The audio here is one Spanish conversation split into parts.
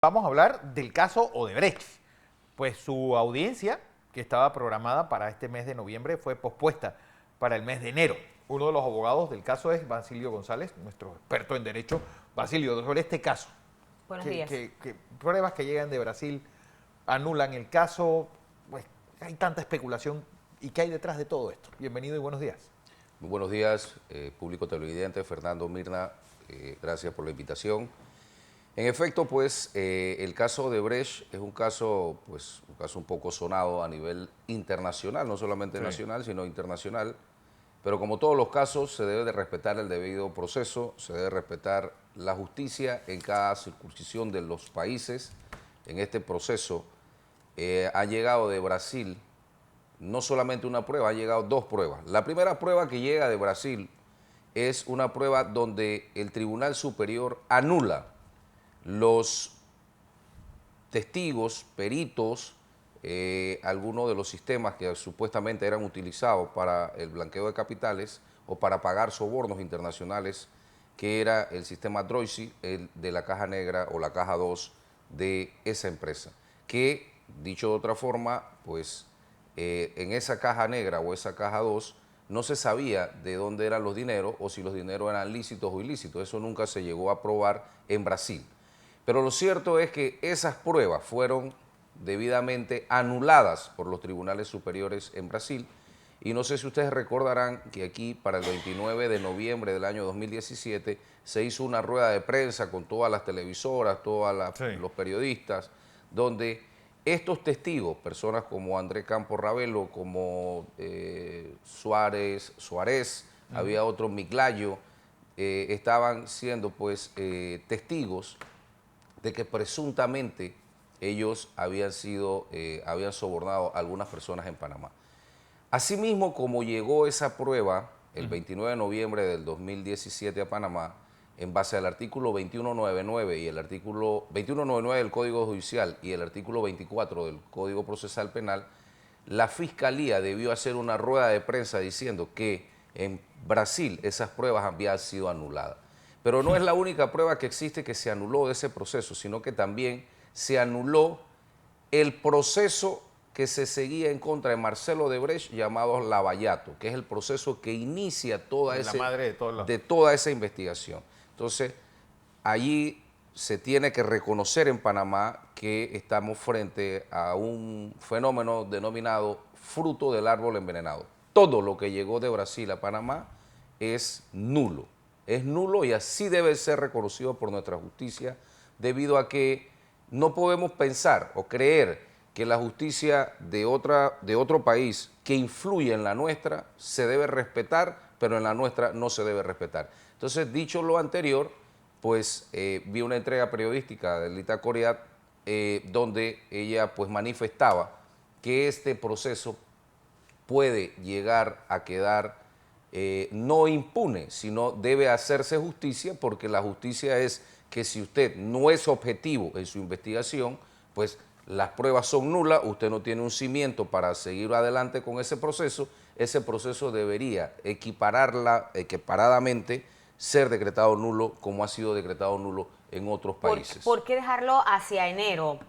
Vamos a hablar del caso Odebrecht. Pues su audiencia, que estaba programada para este mes de noviembre, fue pospuesta para el mes de enero. Uno de los abogados del caso es Basilio González, nuestro experto en derecho. Basilio, sobre este caso, Buenos días. ¿qué pruebas que llegan de Brasil anulan el caso? Pues hay tanta especulación. ¿Y qué hay detrás de todo esto? Bienvenido y buenos días. Muy buenos días, público televidente. Fernando Mirna, gracias por la invitación. En efecto, pues el caso Odebrecht es un caso un poco sonado a nivel internacional, no solamente nacional, sino internacional. Pero como todos los casos, se debe de respetar el debido proceso, se debe respetar la justicia en cada circunscripción de los países. En este proceso ha llegado de Brasil no solamente una prueba, han llegado dos pruebas. La primera prueba que llega de Brasil es una prueba donde el Tribunal Superior anula los testigos, peritos, algunos de los sistemas que supuestamente eran utilizados para el blanqueo de capitales o para pagar sobornos internacionales, que era el sistema Droisi, el de la caja negra o la caja 2 de esa empresa, que, dicho de otra forma, pues en esa caja negra o esa caja 2 no se sabía de dónde eran los dineros o si los dineros eran lícitos o ilícitos. Eso nunca se llegó a probar en Brasil. Pero lo cierto es que esas pruebas fueron debidamente anuladas por los tribunales superiores en Brasil. Y no sé si ustedes recordarán que aquí para el 29 de noviembre del año 2017 se hizo una rueda de prensa con todas las televisoras, los periodistas, donde estos testigos, personas como Andrés Campos Ravelo, como Suárez, había otro Miglayo, estaban siendo pues testigos de que presuntamente ellos habían sobornado a algunas personas en Panamá. Asimismo, como llegó esa prueba el 29 de noviembre del 2017 a Panamá, en base al artículo 2199 y el artículo 2199 del Código Judicial y el artículo 24 del Código Procesal Penal, la Fiscalía debió hacer una rueda de prensa diciendo que en Brasil esas pruebas habían sido anuladas. Pero no es la única prueba que existe que se anuló de ese proceso, sino que también se anuló el proceso que se seguía en contra de Marcelo Odebrecht, llamado Lavallato, que es el proceso que inicia de toda esa investigación. Entonces, allí se tiene que reconocer en Panamá que estamos frente a un fenómeno denominado fruto del árbol envenenado. Todo lo que llegó de Brasil a Panamá es nulo y así debe ser reconocido por nuestra justicia, debido a que no podemos pensar o creer que la justicia de otro país que influye en la nuestra se debe respetar, pero en la nuestra no se debe respetar. Entonces, dicho lo anterior, pues vi una entrega periodística de Lita Coriat donde ella pues manifestaba que este proceso puede llegar a quedar no impune, sino debe hacerse justicia, porque la justicia es que si usted no es objetivo en su investigación, pues las pruebas son nulas, usted no tiene un cimiento para seguir adelante con ese proceso debería equiparadamente ser decretado nulo, como ha sido decretado nulo en otros países. ¿Por qué dejarlo hacia enero?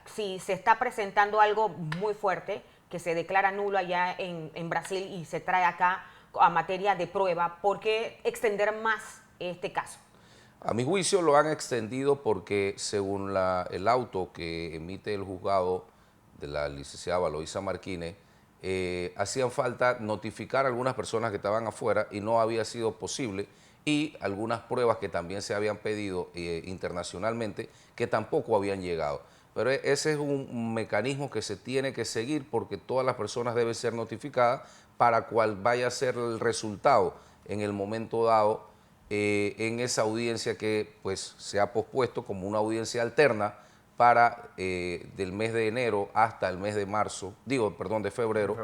Si se está presentando algo muy fuerte, que se declara nulo allá en Brasil y se trae acá a materia de prueba, ¿por qué extender más este caso? A mi juicio lo han extendido porque según el auto que emite el juzgado de la licenciada Valoisa Marquínez, hacían falta notificar a algunas personas que estaban afuera y no había sido posible, y algunas pruebas que también se habían pedido internacionalmente que tampoco habían llegado. Pero ese es un mecanismo que se tiene que seguir, porque todas las personas deben ser notificadas para cuál vaya a ser el resultado en el momento dado en esa audiencia que pues se ha pospuesto como una audiencia alterna para del mes de enero hasta el mes de de febrero,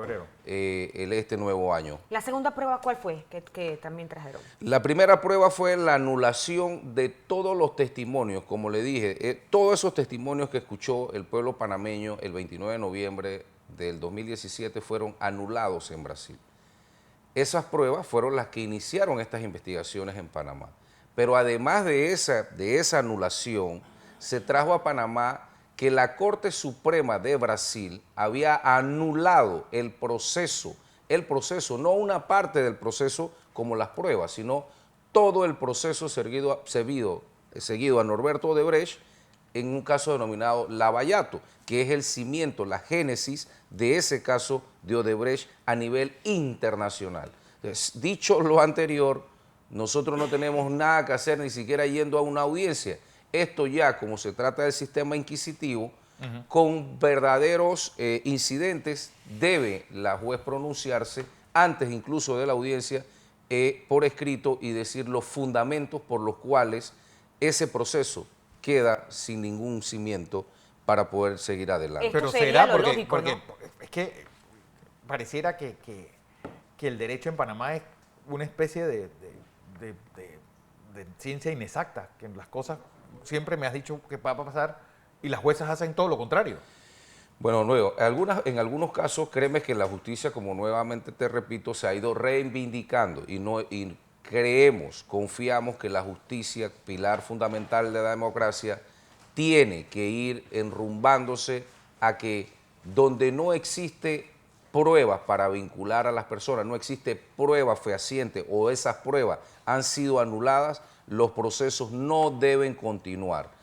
este nuevo año. ¿La segunda prueba cuál fue que también trajeron? La primera prueba fue la anulación de todos los testimonios, como le dije, todos esos testimonios que escuchó el pueblo panameño el 29 de noviembre del 2017 fueron anulados en Brasil. Esas pruebas fueron las que iniciaron estas investigaciones en Panamá. Pero además de esa anulación, se trajo a Panamá que la Corte Suprema de Brasil había anulado el proceso, no una parte del proceso como las pruebas, sino todo el proceso seguido a Norberto Odebrecht en un caso denominado Lavallato, que es el cimiento, la génesis de ese caso de Odebrecht a nivel internacional. Entonces, dicho lo anterior, nosotros no tenemos nada que hacer ni siquiera yendo a una audiencia. Esto ya, como se trata del sistema inquisitivo, con verdaderos incidentes, debe la juez pronunciarse antes incluso de la audiencia por escrito y decir los fundamentos por los cuales ese proceso queda sin ningún cimiento para poder seguir adelante. Esto Pero sería será lo porque, lógico, porque ¿no? es que pareciera que el derecho en Panamá es una especie de ciencia inexacta, que las cosas siempre me has dicho que va a pasar y las juezas hacen todo lo contrario. Bueno, luego, en algunos casos, créeme que la justicia, como nuevamente te repito, se ha ido reivindicando y confiamos que la justicia, pilar fundamental de la democracia, tiene que ir enrumbándose a que donde no existe pruebas para vincular a las personas, no existe prueba fehaciente o esas pruebas han sido anuladas, los procesos no deben continuar.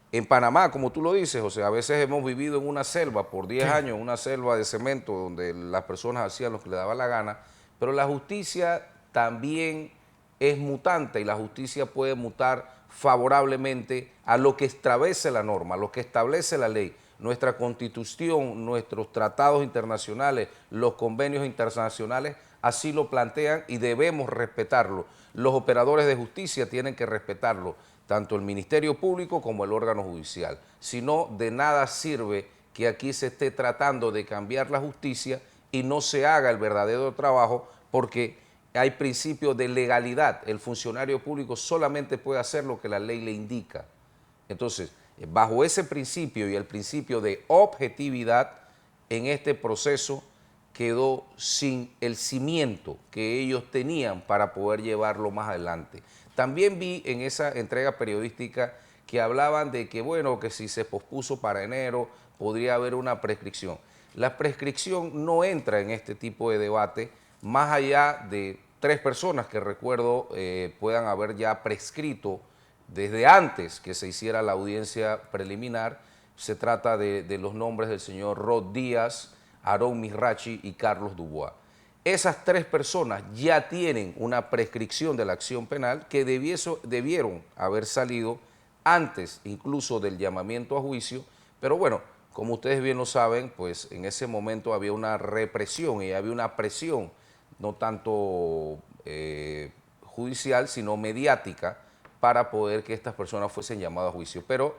En Panamá, como tú lo dices, o sea, a veces hemos vivido en una selva por 10 años, una selva de cemento donde las personas hacían lo que les daba la gana, pero la justicia también es mutante y la justicia puede mutar favorablemente a lo que establece la norma, a lo que establece la ley. Nuestra Constitución, nuestros tratados internacionales, los convenios internacionales así lo plantean y debemos respetarlo. Los operadores de justicia tienen que respetarlo, tanto el Ministerio Público como el órgano judicial. Si no, de nada sirve que aquí se esté tratando de cambiar la justicia y no se haga el verdadero trabajo porque hay principios de legalidad. El funcionario público solamente puede hacer lo que la ley le indica. Entonces, bajo ese principio y el principio de objetividad, en este proceso quedó sin el cimiento que ellos tenían para poder llevarlo más adelante. También vi en esa entrega periodística que hablaban de que, bueno, que si se pospuso para enero podría haber una prescripción. La prescripción no entra en este tipo de debate, más allá de 3 personas que recuerdo puedan haber ya prescrito desde antes que se hiciera la audiencia preliminar. Se trata de los nombres del señor Rod Díaz, Aarón Mirachi y Carlos Dubois. Esas 3 personas ya tienen una prescripción de la acción penal que debieron haber salido antes incluso del llamamiento a juicio, pero bueno, como ustedes bien lo saben, pues en ese momento había una represión y había una presión, no tanto judicial, sino mediática, para poder que estas personas fuesen llamadas a juicio. Pero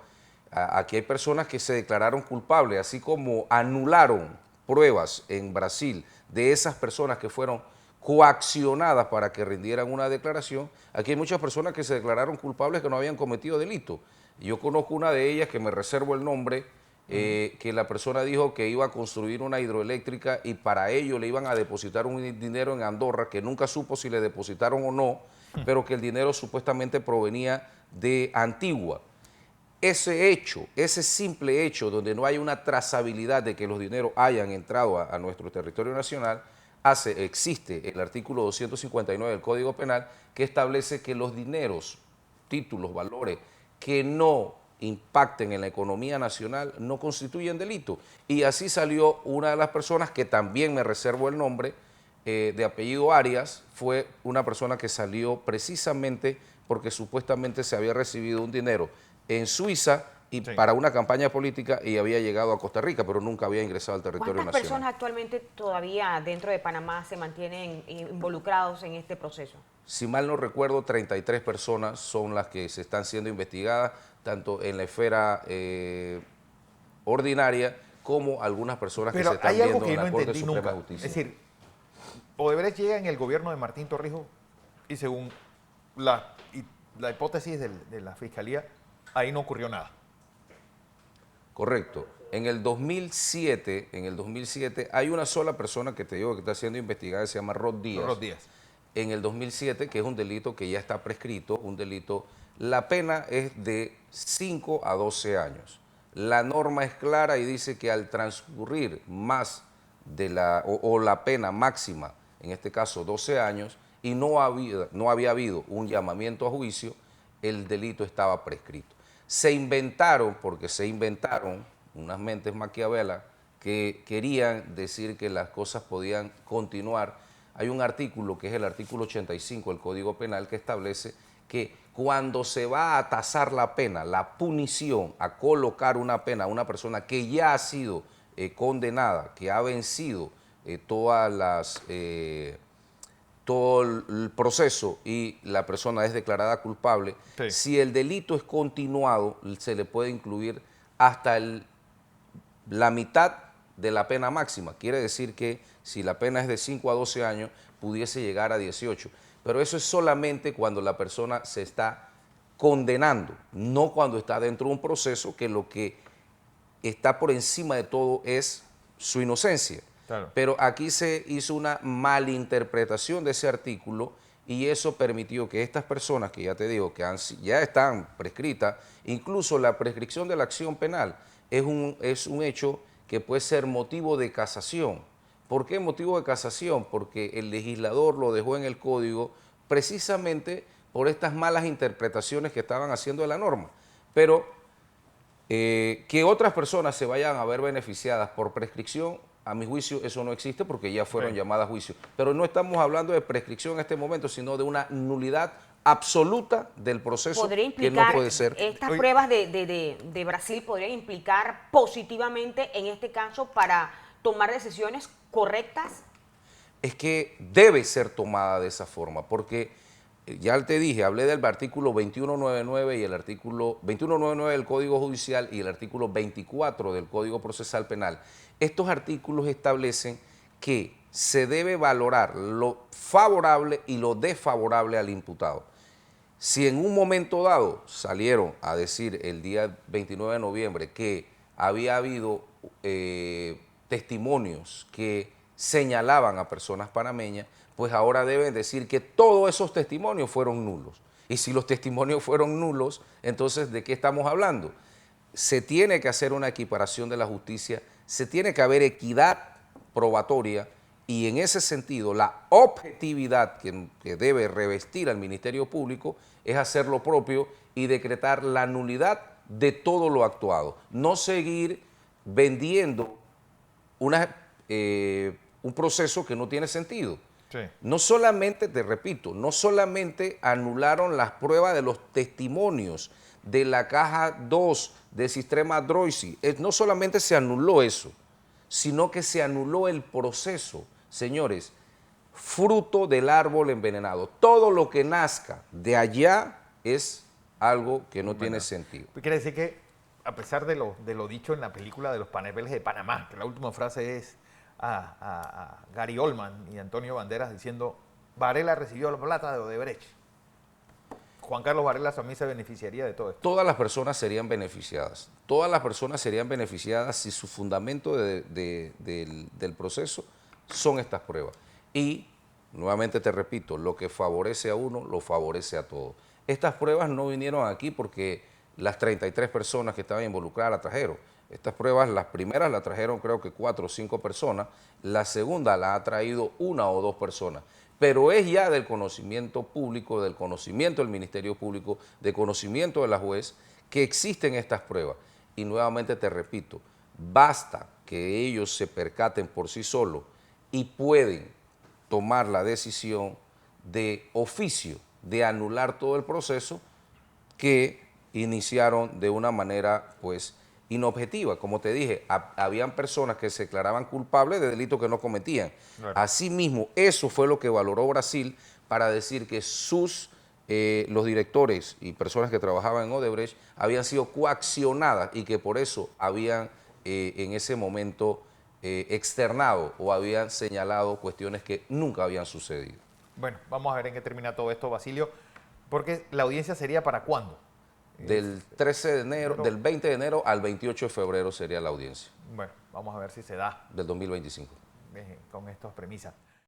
aquí hay personas que se declararon culpables, así como anularon pruebas en Brasil de esas personas que fueron coaccionadas para que rindieran una declaración. Aquí hay muchas personas que se declararon culpables que no habían cometido delito. Yo conozco una de ellas, que me reservo el nombre, que la persona dijo que iba a construir una hidroeléctrica y para ello le iban a depositar un dinero en Andorra, que nunca supo si le depositaron o no, pero que el dinero supuestamente provenía de Antigua. Ese hecho, ese simple hecho donde no hay una trazabilidad de que los dineros hayan entrado a nuestro territorio nacional, existe el artículo 259 del Código Penal que establece que los dineros, títulos, valores que no impacten en la economía nacional no constituyen delito. Y así salió una de las personas, que también me reservo el nombre, de apellido Arias, fue una persona que salió precisamente porque supuestamente se había recibido un dinero en Suiza y para una campaña política y había llegado a Costa Rica, pero nunca había ingresado al territorio ¿Cuántas nacional. personas actualmente todavía dentro de Panamá se mantienen involucrados en este proceso? Si mal no recuerdo, 33 personas son las que se están siendo investigadas, tanto en la esfera ordinaria como algunas personas que se están viendo en la Corte Suprema de Justicia. Es decir, Odebrecht llega en el gobierno de Martín Torrijos y según la hipótesis de la Fiscalía, ahí no ocurrió nada. Correcto. En el 2007 hay una sola persona que te digo que está siendo investigada, se llama Rod Díaz. Rod Díaz. En el 2007, que es un delito que ya está prescrito, un delito La pena es de 5 a 12 años. La norma es clara y dice que al transcurrir más de o la pena máxima, en este caso 12 años, y no había habido un llamamiento a juicio, el delito estaba prescrito. Se inventaron, porque se inventaron unas mentes maquiavelas que querían decir que las cosas podían continuar. Hay un artículo, que es el artículo 85 del Código Penal, que establece que cuando se va a tasar la pena, la punición, a colocar una pena a una persona que ya ha sido condenada, que ha vencido todo el proceso y la persona es declarada culpable, Sí. si el delito es continuado, se le puede incluir hasta la mitad de la pena máxima. Quiere decir que si la pena es de 5 a 12 años, pudiese llegar a 18. Pero eso es solamente cuando la persona se está condenando, no cuando está dentro de un proceso, que lo que está por encima de todo es su inocencia. Claro. Pero aquí se hizo una malinterpretación de ese artículo y eso permitió que estas personas, que ya te digo, que ya están prescritas, incluso la prescripción de la acción penal es un hecho que puede ser motivo de casación. ¿Por qué motivo de casación? Porque el legislador lo dejó en el código precisamente por estas malas interpretaciones que estaban haciendo de la norma. Pero que otras personas se vayan a ver beneficiadas por prescripción, a mi juicio eso no existe porque ya fueron llamadas a juicio. Pero no estamos hablando de prescripción en este momento, sino de una nulidad absoluta del proceso ¿Podría que implicar, no puede ser. estas Oye. pruebas de Brasil podrían implicar positivamente en este caso para tomar decisiones correctas? Es que debe ser tomada de esa forma, porque ya te dije, hablé del artículo 2199 y el artículo 2199 del Código Judicial y el artículo 24 del Código Procesal Penal. Estos artículos establecen que se debe valorar lo favorable y lo desfavorable al imputado. Si en un momento dado salieron a decir el día 29 de noviembre que había habido testimonios que señalaban a personas panameñas, pues ahora deben decir que todos esos testimonios fueron nulos. Y si los testimonios fueron nulos, entonces ¿de qué estamos hablando? Se tiene que hacer una equiparación de la justicia, se tiene que haber equidad probatoria y en ese sentido la objetividad que debe revestir al Ministerio Público es hacer lo propio y decretar la nulidad de todo lo actuado. No seguir vendiendo un proceso que no tiene sentido. Sí. No solamente, te repito, no solamente anularon las pruebas de los testimonios de la caja 2 de Sistema Droisi, no solamente se anuló eso, sino que se anuló el proceso. Señores, fruto del árbol envenenado. Todo lo que nazca de allá es algo que no tiene sentido. Quiere decir que, a pesar de lo dicho en la película de los paneles de Panamá, que la última frase es a Gary Oldman y Antonio Banderas diciendo: Varela recibió la plata de Odebrecht. Juan Carlos Varela también se beneficiaría de todo esto. Todas las personas serían beneficiadas. Todas las personas serían beneficiadas si su fundamento del proceso son estas pruebas. Y, nuevamente te repito, lo que favorece a uno, lo favorece a todos. Estas pruebas no vinieron aquí porque las 33 personas que estaban involucradas las trajeron. Estas pruebas, las primeras las trajeron creo que 4 o 5 personas, la segunda la ha traído 1 o 2 personas. Pero es ya del conocimiento público, del conocimiento del Ministerio Público, del conocimiento de la juez, que existen estas pruebas. Y nuevamente te repito, basta que ellos se percaten por sí solos y pueden tomar la decisión de oficio de anular todo el proceso que iniciaron de una manera pues inobjetiva. Como te dije, habían personas que se declaraban culpables de delitos que no cometían. Claro. Asimismo, eso fue lo que valoró Brasil para decir que los directores y personas que trabajaban en Odebrecht habían sido coaccionadas y que por eso habían en ese momento externado o habían señalado cuestiones que nunca habían sucedido. Bueno, vamos a ver en qué termina todo esto, Basilio, porque la audiencia sería ¿para cuándo? Del 13 de enero, del 20 de enero al 28 de febrero sería la audiencia Bueno, vamos a ver si se da del 2025. con estas premisas.